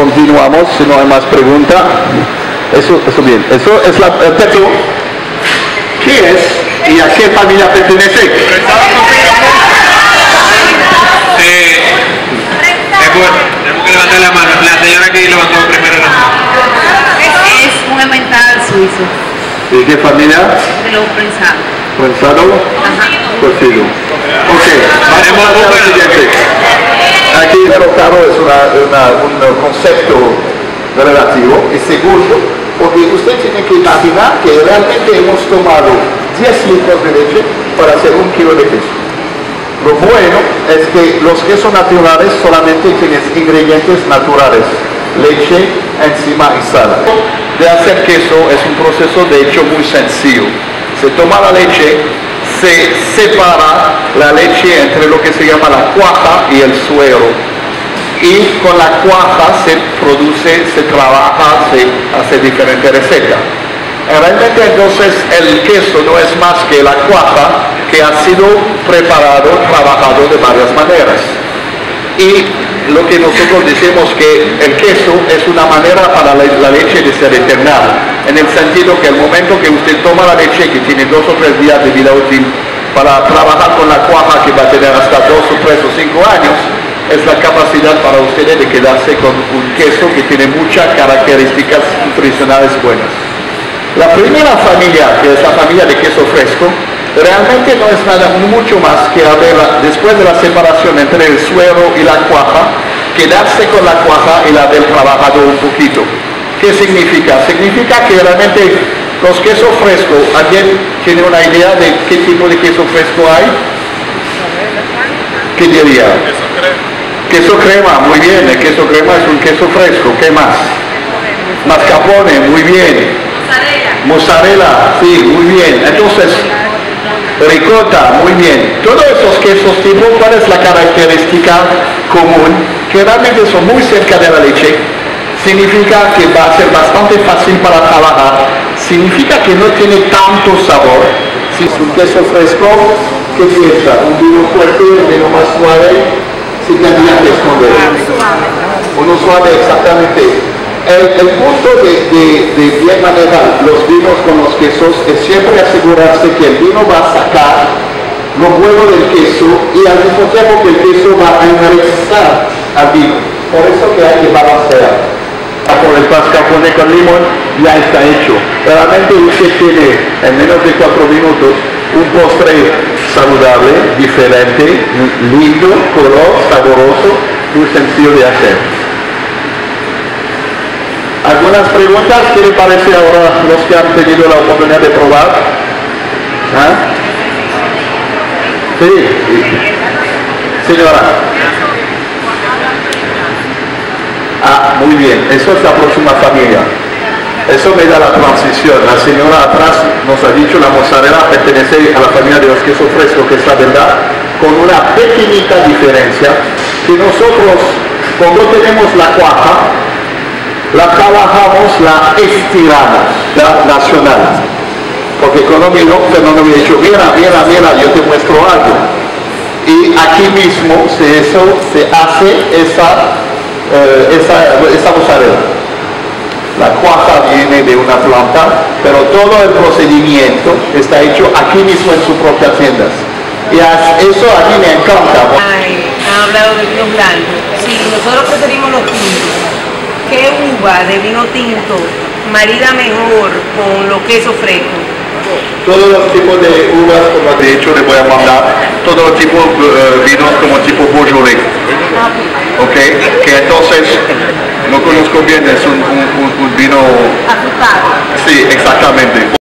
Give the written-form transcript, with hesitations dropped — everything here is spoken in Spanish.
continuamos, si no hay más preguntas. Eso bien. Eso es el texto. ¿Qué es y a qué familia pertenece? Tenemos que levantar la mano. La señora que levantó primero la mano. Es un emmental suizo. ¿Y qué familia? De los prensados. ¿Prensado? Cocido. Ok, vamos a lo siguiente. Aquí el claro es un concepto relativo. Y segundo, porque usted tiene que imaginar que realmente hemos tomado 10 litros de leche para hacer 1 kilo de queso. Lo bueno es que los quesos naturales solamente tienen ingredientes naturales, leche, enzima y sal. De hacer queso es un proceso de hecho muy sencillo. Se toma la leche, se separa la leche entre lo que se llama la cuaja y el suero. Y con la cuaja se produce, se trabaja, se hace diferentes recetas. Realmente entonces el queso no es más que la cuaja que ha sido preparado, trabajado de varias maneras. Y lo que nosotros decimos que el queso es una manera para la leche de ser eterna, en el sentido que el momento que usted toma la leche, que tiene 2 o 3 días de vida útil, para trabajar con la cuaja que va a tener hasta 2 o 3 o 5 años, es la capacidad para ustedes de quedarse con un queso que tiene muchas características nutricionales buenas. La primera familia, que es la familia de queso fresco, realmente no es nada mucho más que después de la separación entre el suero y la cuaja, quedarse con la cuaja y la haber trabajado un poquito. ¿Qué significa? Significa que realmente los quesos frescos, ¿alguien tiene una idea de qué tipo de queso fresco hay? ¿Qué diría? Queso crema, muy bien, el queso crema es un queso fresco. ¿Qué más? Mascarpone, muy bien. Mozzarella, sí, muy bien. Entonces, ricota, muy bien. Todos esos quesos tipo, ¿cuál es la característica común? Que realmente son muy cerca de la leche. Significa que va a ser bastante fácil para trabajar. Significa que no tiene tanto sabor. Si es un queso fresco, ¿qué piensa? ¿Un vino fuerte, un vino más suave? Si tendría que esconder. Uno suave, exactamente. El punto de bien manejar los vinos con los quesos es siempre asegurarse que el vino va a sacar lo bueno del queso y al mismo tiempo que el queso va a enraizar al vino. Por eso que hay que balancear. Con el mascarpone con limón ya está hecho. Realmente usted tiene en menos de 4 minutos un postre saludable, diferente, lindo, color, saboroso, muy sencillo de hacer. ¿Algunas preguntas? ¿Qué le parece ahora los que han tenido la oportunidad de probar? ¿Ah? Sí. Señora. Ah, muy bien. Eso es la próxima familia. Eso me da la transición. La señora atrás nos ha dicho la mozzarella pertenece a la familia de los quesos frescos, que es la verdad, con una pequeñita diferencia, que nosotros cuando tenemos la cuaja, la trabajamos, la estiramos, la nacional. Porque cuando Fernando me ha dicho, mira, yo te muestro algo. Y aquí mismo se hace esa mozzarella. La cuaja viene de una planta, pero todo el procedimiento está hecho aquí mismo en sus propias tiendas. Y eso a mí me encanta. Han hablado de vinos blancos. Sí, nosotros preferimos los tintos. ¿Qué uva de vino tinto marida mejor con los quesos frescos? Todos los tipos de uvas, como de hecho les voy a mandar, todos los tipos de vinos como tipo Beaujolais. Ok, que entonces no conozco bien, es un vino... Afrutado. Sí, exactamente.